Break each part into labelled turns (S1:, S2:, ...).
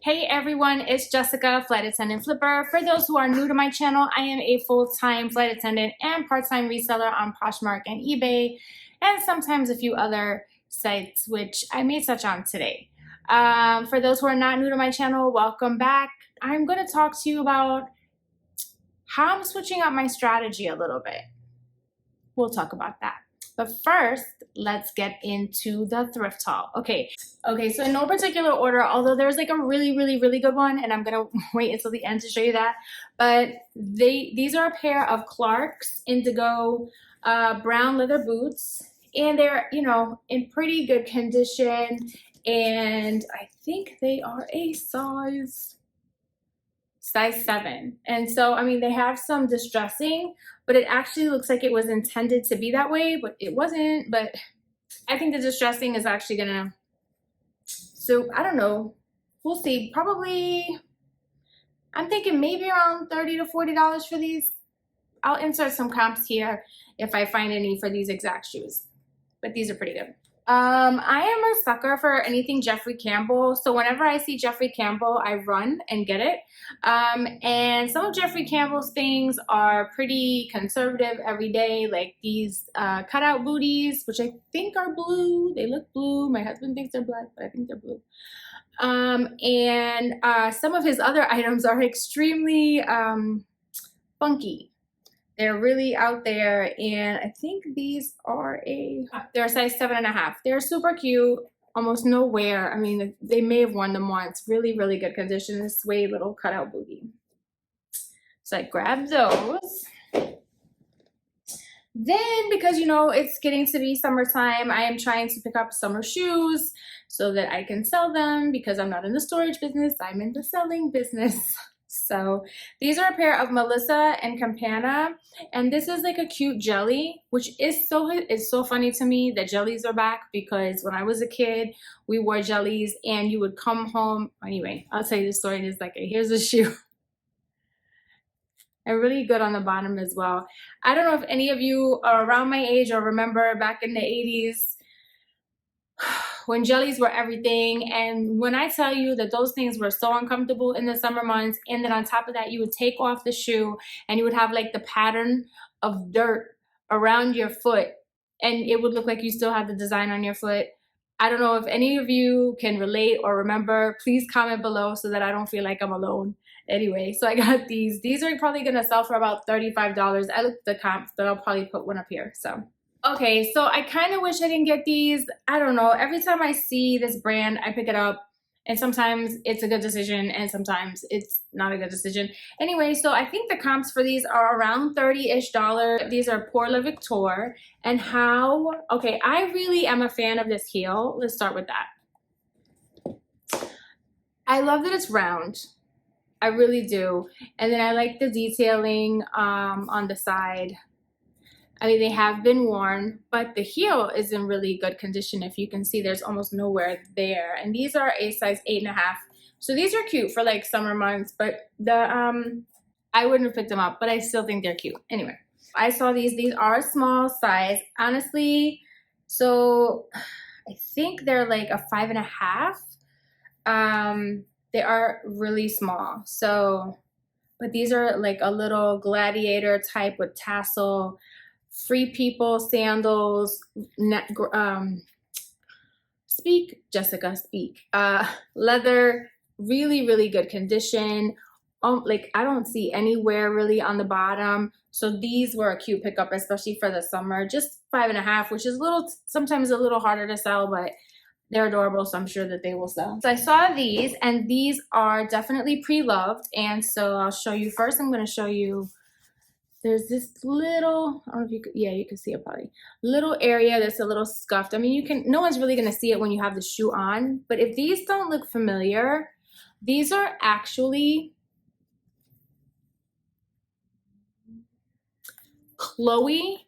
S1: Hey everyone, it's Jessica, flight attendant flipper. For those who are new to my channel, I am a full-time flight attendant and part-time reseller on Poshmark and eBay, and sometimes a few other sites, which I may touch on today. For those who are not new to my channel, welcome back. I'm going to talk to you about how I'm switching up my strategy a little bit. We'll talk about that. But first, let's get into the thrift haul. Okay, so in no particular order, although there's like a really good one, and I'm gonna wait until the end to show you that. But these are a pair of Clark's Indigo brown leather boots, and they're, you know, in pretty good condition, and I think they are a size 7. And so, I mean, they have some distressing, but it actually looks like it was intended to be that way, but it wasn't. But I think the distressing is actually gonna, so I don't know, we'll see. Probably, I'm thinking maybe around $30 to $40 for these. I'll insert some comps here if I find any for these exact shoes, but these are pretty good. I am a sucker for anything Jeffrey Campbell. So whenever I see Jeffrey Campbell, I run and get it. And some of Jeffrey Campbell's things are pretty conservative every day, like these cutout booties, which I think are blue. They look blue. My husband thinks they're black, but I think they're blue. And some of his other items are extremely funky. They're really out there, and I think these are they're a size 7.5. They're super cute, almost no wear. I mean, they may have worn them once. Really good condition. This suede little cutout booty. So I grabbed those. Then, because you know it's getting to be summertime, I am trying to pick up summer shoes so that I can sell them, because I'm not in the storage business, I'm in the selling business. So these are a pair of Melissa and Campana, and this is like a cute jelly, which is so funny to me that jellies are back, because when I was a kid we wore jellies and you would come home. Anyway, I'll tell you the story in a second. Here's a shoe. And really good on the bottom as well. I don't know if any of you are around my age or remember back in the 80s when jellies were everything. And when I tell you that those things were so uncomfortable in the summer months, and then on top of that you would take off the shoe and you would have like the pattern of dirt around your foot, and it would look like you still had the design on your foot. I don't know if any of you can relate or remember. Please comment below so that I don't feel like I'm alone. Anyway, so I got these. These are probably gonna sell for about $35. I looked at the comps, but I'll probably put one up here. So okay, so I kind of wish I didn't get these. I don't know. Every time I see this brand, I pick it up, and sometimes it's a good decision and sometimes it's not a good decision. Anyway, so I think the comps for these are around $30-ish. These are Pour Le Victor. And how, okay, I really am a fan of this heel. Let's start with that. I love that it's round. I really do. And then I like the detailing on the side. I mean, they have been worn, but the heel is in really good condition. If you can see, there's almost no wear there. And these are a size 8.5. So these are cute for like summer months, but the I wouldn't have picked them up, but I still think they're cute. Anyway, I saw these are a small size, honestly. So I think they're like a 5.5. They are really small. So, but these are like a little gladiator type with tassel. Free People sandals, speak Jessica, speak. Leather, really good condition. Like I don't see any wear really on the bottom. So these were a cute pickup, especially for the summer. Just 5.5, which is sometimes a little harder to sell, but they're adorable, so I'm sure that they will sell. So I saw these, and these are definitely pre-loved, and so I'll show you. First, I'm going to show you. There's this little, I don't know if you could, yeah, you can see it probably. Little area that's a little scuffed. I mean, no one's really gonna see it when you have the shoe on, but if these don't look familiar, these are actually Chloe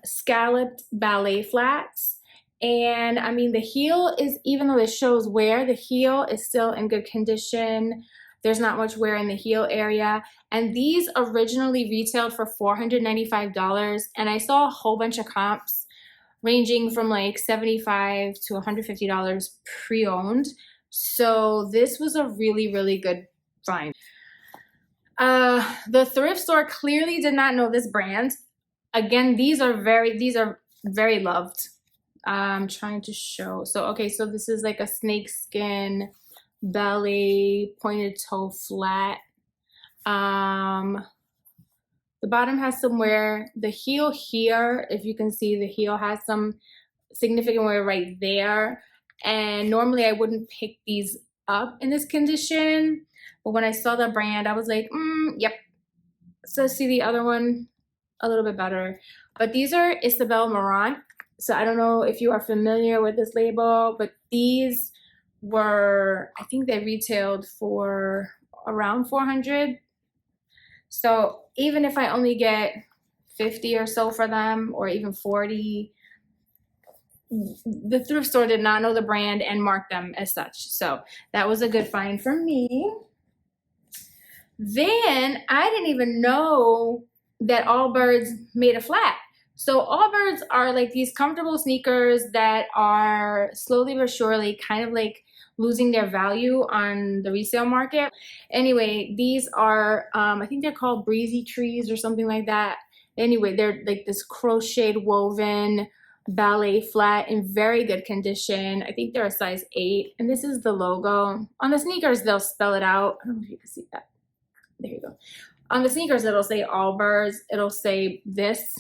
S1: scalloped ballet flats. And I mean, the heel is, even though it shows wear, the heel is still in good condition. There's not much wear in the heel area. And these originally retailed for $495. And I saw a whole bunch of comps ranging from like $75 to $150 pre-owned. So this was a really, really good find. The thrift store clearly did not know this brand. Again, these are very loved. I'm trying to show. So, okay, so this is like a snakeskin belly, pointed toe flat. The bottom has some wear. The heel here, if you can see, the heel has some significant wear right there. And normally I wouldn't pick these up in this condition, but when I saw the brand, I was like, yep. So see the other one a little bit better. But these are Isabel Marant. So I don't know if you are familiar with this label, but these were, I think they retailed for around 400. So even if I only get 50 or so for them, or even 40, the thrift store did not know the brand and marked them as such. So that was a good find for me. Then I didn't even know that Allbirds made a flat. So Allbirds are like these comfortable sneakers that are slowly but surely kind of like losing their value on the resale market. Anyway, these are, I think they're called Breezy Trees or something like that. Anyway, they're like this crocheted woven ballet flat in very good condition. I think they're a size 8, and this is the logo. On the sneakers, they'll spell it out. I don't know if you can see that. There you go. On the sneakers, it'll say Allbirds. It'll say this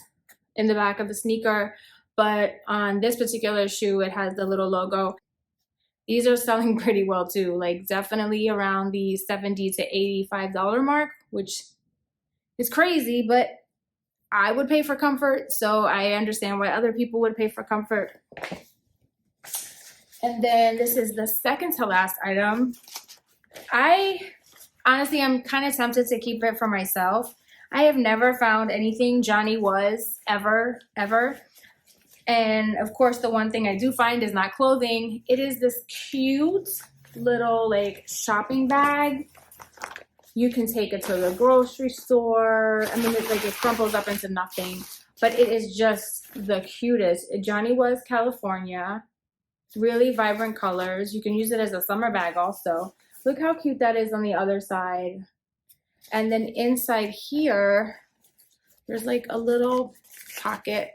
S1: in the back of the sneaker, but on this particular shoe, it has the little logo. These are selling pretty well too, like definitely around the $70 to $85 mark, which is crazy, but I would pay for comfort, so I understand why other people would pay for comfort. And then this is the second to last item. Honestly, I'm kind of tempted to keep it for myself. I have never found anything Johnny Was ever. And of course, the one thing I do find is not clothing. It is this cute little like shopping bag. You can take it to the grocery store. I mean, it's like it crumples up into nothing, but it is just the cutest. Johnny Was California. Really vibrant colors. You can use it as a summer bag also. Look how cute that is on the other side. And then inside here, there's like a little pocket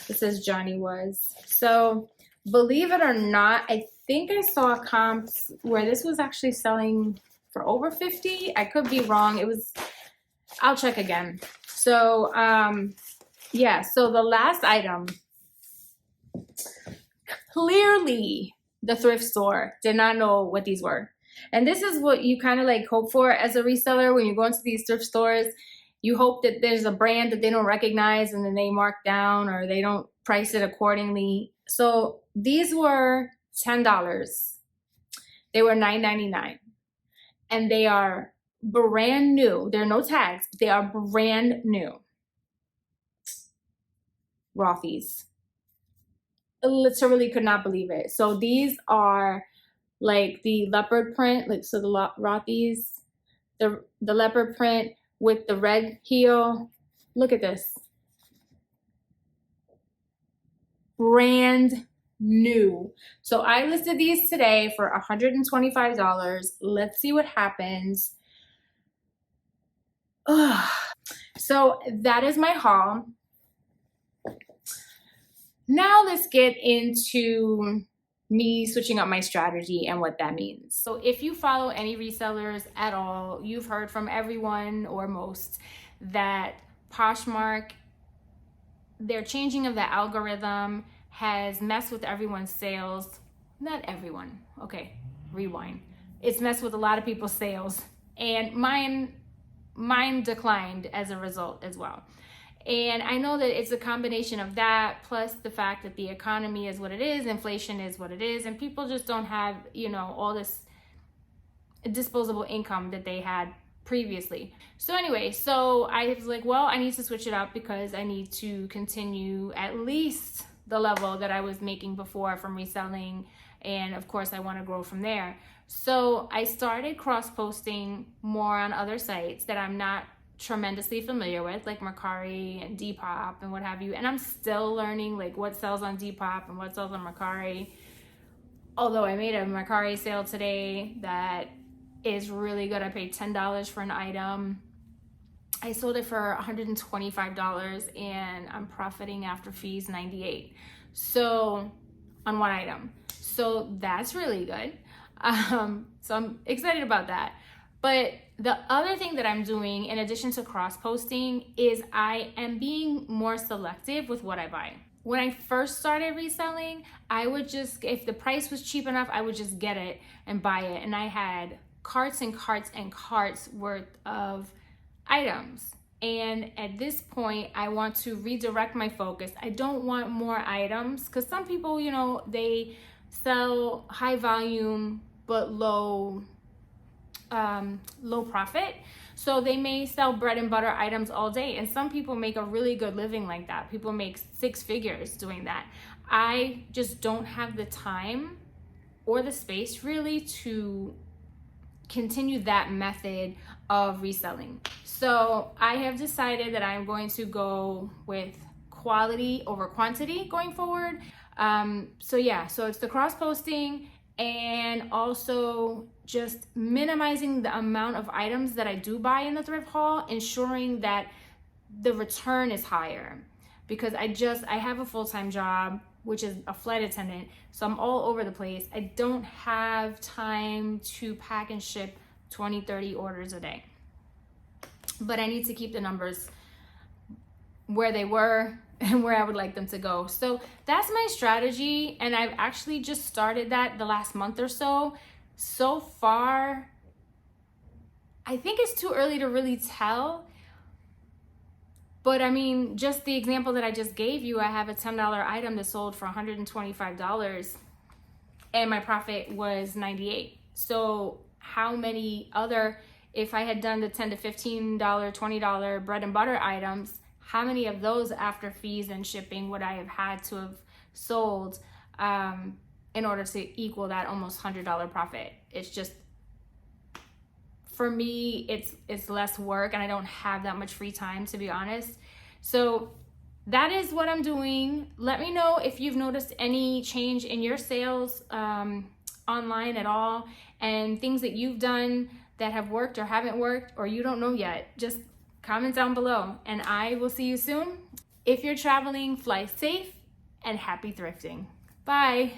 S1: that says Johnny Was. So believe it or not, I think I saw comps where this was actually selling for over 50. I could be wrong. I'll check again. So yeah, so the last item, clearly the thrift store did not know what these were. And this is what you kind of like hope for as a reseller when you go into these thrift stores. You hope that there's a brand that they don't recognize and then they mark down or they don't price it accordingly. So these were $10. They were $9.99. And they are brand new. There are no tags, but they are brand new. Rothy's. Literally could not believe it. So these are like the leopard print, like so the Rothy's, the leopard print with the red heel. Look at this. Brand new. So I listed these today for $125. Let's see what happens. Ugh. So that is my haul. Now let's get into me switching up my strategy and what that means. So if you follow any resellers at all, you've heard from everyone or most that Poshmark, their changing of the algorithm has messed with everyone's sales. Not everyone, okay, rewind. It's messed with a lot of people's sales, and mine declined as a result as well. And I know that it's a combination of that plus the fact that the economy is what it is, inflation is what it is, and people just don't have, all this disposable income that they had previously. So anyway, so I was like, well, I need to switch it up because I need to continue at least the level that I was making before from reselling. And of course, I want to grow from there. So I started cross-posting more on other sites that I'm not tremendously familiar with, like Mercari and Depop and what have you. And I'm still learning like what sells on Depop and what sells on Mercari. Although I made a Mercari sale today that is really good. I paid $10 for an item. I sold it for $125 and I'm profiting after fees $98. So on one item. So that's really good. So I'm excited about that. But the other thing that I'm doing in addition to cross posting is I am being more selective with what I buy. When I first started reselling, I would just, if the price was cheap enough, I would just get it and buy it. And I had carts and carts and carts worth of items. And at this point, I want to redirect my focus. I don't want more items because some people, you know, they sell high volume but low profit. So they may sell bread and butter items all day, and some people make a really good living like that. People make 6 figures doing that. I just don't have the time or the space really to continue that method of reselling. So I have decided that I'm going to go with quality over quantity going forward. So it's the cross posting and also just minimizing the amount of items that I do buy in the thrift haul, ensuring that the return is higher, because I have a full-time job, which is a flight attendant. So I'm all over the place. I don't have time to pack and ship 20, 30 orders a day. But I need to keep the numbers where they were and where I would like them to go. So that's my strategy. And I've actually just started that the last month or so. So far, I think it's too early to really tell. But I mean, just the example that I just gave you, I have a $10 item that sold for $125 and my profit was $98. So how many other, if I had done the $10 to $15, $20 bread and butter items, how many of those after fees and shipping would I have had to have sold in order to equal that almost $100 profit? It's just, for me, it's less work and I don't have that much free time, to be honest. So that is what I'm doing. Let me know if you've noticed any change in your sales online at all, and things that you've done that have worked or haven't worked or you don't know yet. Just comment down below and I will see you soon. If you're traveling, fly safe and happy thrifting. Bye.